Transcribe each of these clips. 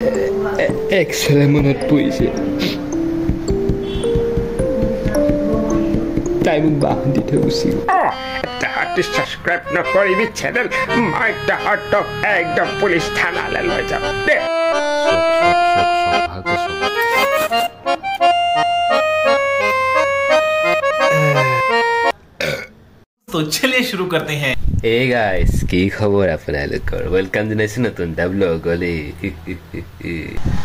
Excellent মনত পৰিছে তাই মোক বাহন দি থৈ গুচি গ'ল তাহাঁতি ছাবস্ক্ৰাইব নকৰিবি চেনেল মই তাহাঁতক একদম পুলিচ থানালৈ লৈ যাম দে तो चलिए शुरू करते हैं Hey guys, কি খবৰ আপোনালোকৰ ওয়েলকাম জনাইছো নতুন এটা ব্লগলৈ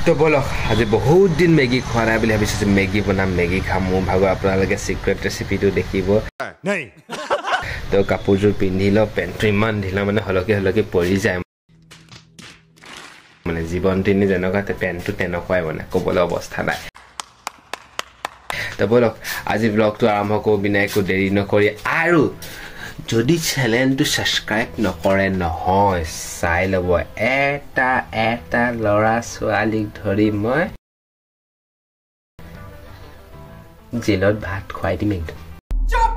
তো বলক আজি বহুত দিন মেগী খোৱা নাই বুলি ভাবিছো মেগী বনাম মেগী খাম মোৰ ভাগৰ আপোনালোকে সিক্ৰেট ৰেচিপিটো দেখিব নাই তো কাপোৰযোৰ পিন্ধি ল পেণ্টটো ইমান ঢিলা মানে হলকি পৰি যায় মানে জীৱন তিনি যেনেকুৱা পেণ্টটো তেনেকুৱাই মানে ক'বলৈ অৱস্থা নাই তো বলক আজি ব্লগটো আৰম্ভ কৰোঁ বিনা একো দেৰি নকৰি আৰু যদি চ্যানেলটো সাবস্ক্ৰাইব নকৰে নহয় চাই লব এটা লৰা ছোৱালীক ধৰি মই জেলত ভাত খুৱাই দিম একদম চুপ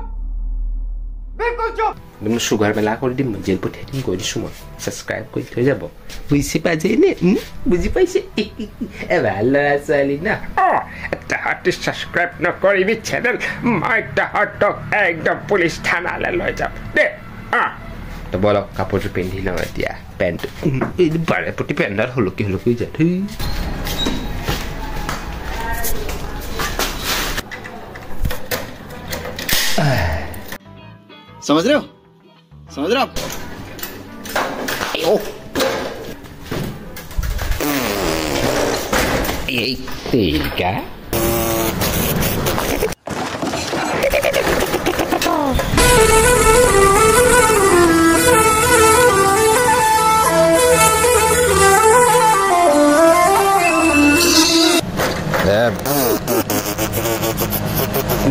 বিলকুল চুপ তুমি সুগাৰ মেলা কৰি দিম জেল পঠিয়াই দিম কৈ দিছো মই সাবস্ক্ৰাইব কৰি থৈ যাব বুজি পাইছে নে বুজি পাইছে ভাল লৰা ছোৱালী না তাহাঁতি সাবস্ক্ৰাইব নকৰিবি চেনেল মই তাহাঁতক একদম পুলিচ থানালৈ লৈ যাম দে তো বলক কাপোৰটো পিন্ধি লওঁ এতিয়া পেণ্ট বাৰে প্ৰতি পেণ্টত হলকি যায় समझ रहे हो आप यही तेगा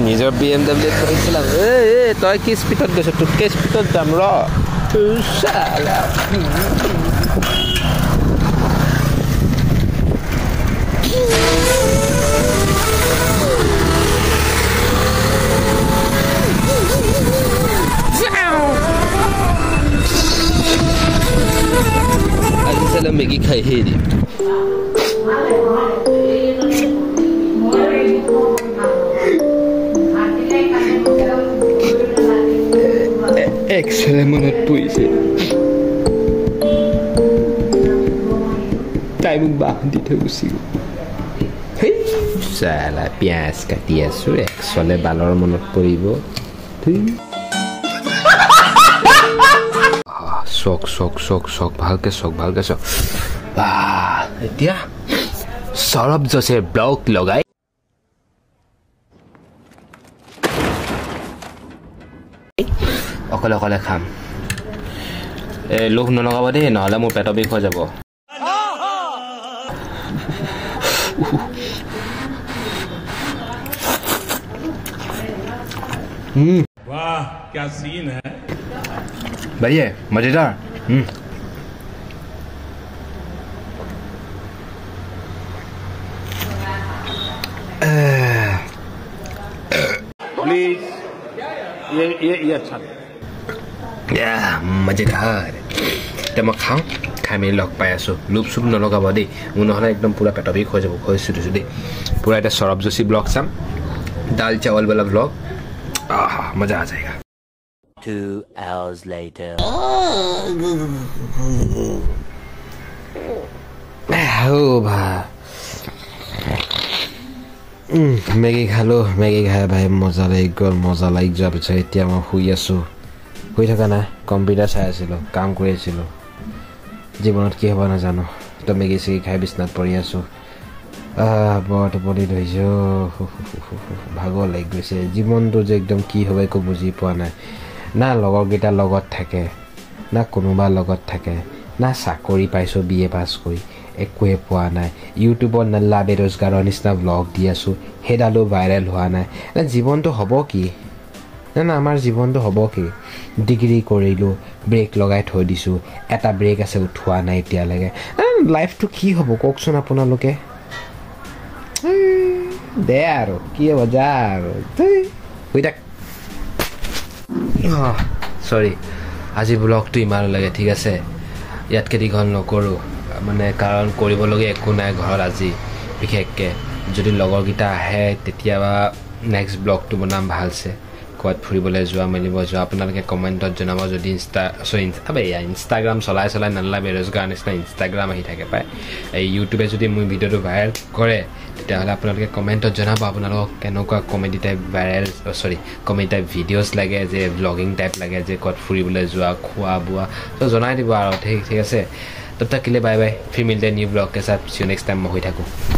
নিজৰ BMW কৰিছিলাম তই কি স্পীডত গৈছ তোতকে স্পীডত যাম ৰ শালা আজি চালা মেগী খাই হে দিম Excellent মনত পৰিছে তাই মোক বাহন দি থৈ গুচি গ'ল চালা পিঁয়াজ কাটি আছো একচলে বালৰ মনত পৰিব চক ভালকে চক এতিয়া সৌৰভ যোশীৰ ব্লগ লগাই অকলে খাম লোভ নলগাব দেই নহ'লে মোৰ পেটৰ বিষ হৈ যাব वाह क्या सीन है बढ़िया मजेदार प्लीज ये अच्छा मजेदार এতিয়া মই খাই মেলি লগ পাই আছোঁ লোভ চুপ নলগাব দেই মোৰ নহ'লে একদম পূৰা পেটৰ বিষ হৈ যাব খৈছোঁ দিছোঁ দেই পূৰা এতিয়া সৌৰভ যোশী ব্লগ চাম দাল চাৱলৱালা ব্লগ মজা আ যায়গা 2 hours later মেগী খালোঁ মেগী খাই ভাই মজা লাগি গ'ল মজা লাগি যোৱাৰ পিছত এতিয়া মই শুই আছোঁ শুই থকা নাই কম্পিউটাৰ চাই আছিলোঁ কাম কৰি আছিলোঁ জীৱনত কি হ'ব নাজানো তো মেগী চেগী খাই বিচনাত পৰি আছোঁ বৰ টোপনি ধৰিছোঁ ভাগৰ লাগি গৈছে জীৱনটো যে একদম কি হ'ব একো বুজি পোৱা নাই না লগৰকেইটাৰ লগত থাকে না কোনোবাৰ লগত থাকে না চাকৰি পাইছোঁ BA পাছ কৰি একোৱে পোৱা নাই ইউটিউবত নাল্লা বেৰোজগাৰৰ নিচিনা ব্লগ দি আছোঁ সেইডালো ভাইৰেল হোৱা নাই না জীৱনটো হ'ব কি না আমাৰ জীৱনটো হ'ব কি ডিগ্ৰী কৰিলোঁ ব্ৰেক লগাই থৈ দিছোঁ এটা ব্ৰেক আছে উঠোৱা নাই এতিয়ালৈকে লাইফটো কি হ'ব কওকচোন আপোনালোকে দে আৰু কি হ'ব যা আৰু শুই থাক চৰি আজি ব্লগটো ইমান লাগে ঠিক আছে ইয়াতকৈ দীঘল নকৰোঁ মানে কাৰণ কৰিবলগীয়া একো নাই ঘৰত আজি বিশেষকৈ যদি লগৰকেইটা আহে তেতিয়াবা নেক্সট ব্লগটো বনাম ভালছে ক'ৰবাত ফুৰিবলৈ যোৱা মেলিব যোৱা আপোনালোকে কমেণ্টত জনাব যদি ইনষ্টাগ্ৰাম চলাই নালাগে বেৰোজগাৰ নিচিনা ইনষ্টাগ্ৰাম আহি থাকে পায় এই ইউটিউবে যদি মোৰ ভিডিঅ'টো ভাইৰেল কৰে তেতিয়াহ'লে আপোনালোকে কমেণ্টত জনাব আপোনালোকক কেনেকুৱা comedy type comedy type videos লাগে যে ব্লগিং টাইপ লাগে যে ক'ত ফুৰিবলৈ যোৱা খোৱা বোৱা তো জনাই দিব আৰু ঠিক আছে তব তক के लिए बाय बाय फिर मिलते हैं न्यू ब्लॉग के साथ सी यू नेक्स्ट टाइम मैं हुई ठाकुर